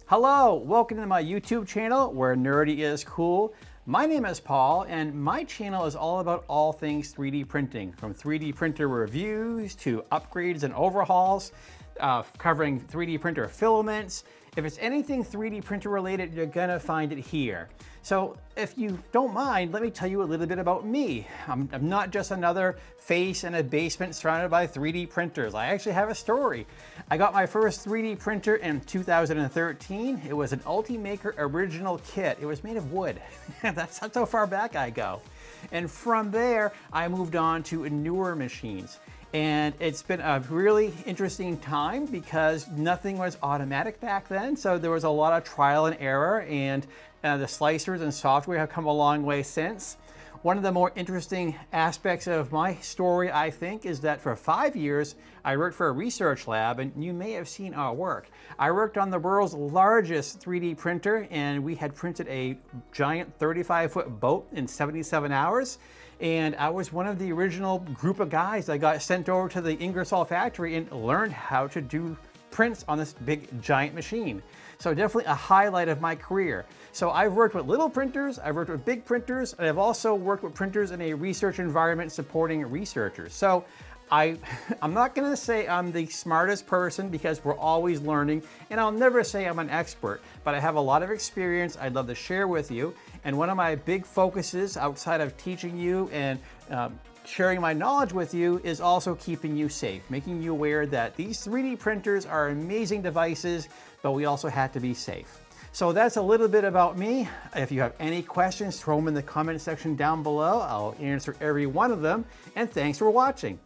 Hello, welcome to my YouTube channel where nerdy is cool. My name is Paul and my channel is all about all things 3D printing, from 3D printer reviews to upgrades and overhauls, covering 3D printer filaments. If it's anything 3D printer related, you're gonna find it here. So if you don't mind, let me tell you a little bit about me. I'm not just another face in a basement surrounded by 3D printers. I actually have a story. I got my first 3D printer in 2013. It was an Ultimaker original kit. It was made of wood. That's how far back I go. And from there, I moved on to newer machines. And it's been a really interesting time because nothing was automatic back then. So there was a lot of trial and error, and the slicers and software have come a long way since. One of the more interesting aspects of my story, I think, is that for 5 years, I worked for a research lab, and you may have seen our work. I worked on the world's largest 3D printer, and we had printed a giant 35-foot boat in 77 hours. And I was one of the original group of guys that got sent over to the Ingersoll factory and learned how to do prints on this big giant machine. So definitely a highlight of my career. So I've worked with little printers, I've worked with big printers, and I've also worked with printers in a research environment supporting researchers. So I'm not gonna say I'm the smartest person because we're always learning, and I'll never say I'm an expert, but I have a lot of experience I'd love to share with you. And one of my big focuses outside of teaching you and sharing my knowledge with you is also keeping you safe, making you aware that these 3D printers are amazing devices, but we also have to be safe. So that's a little bit about me. If you have any questions, throw them in the comment section down below. I'll answer every one of them, and thanks for watching.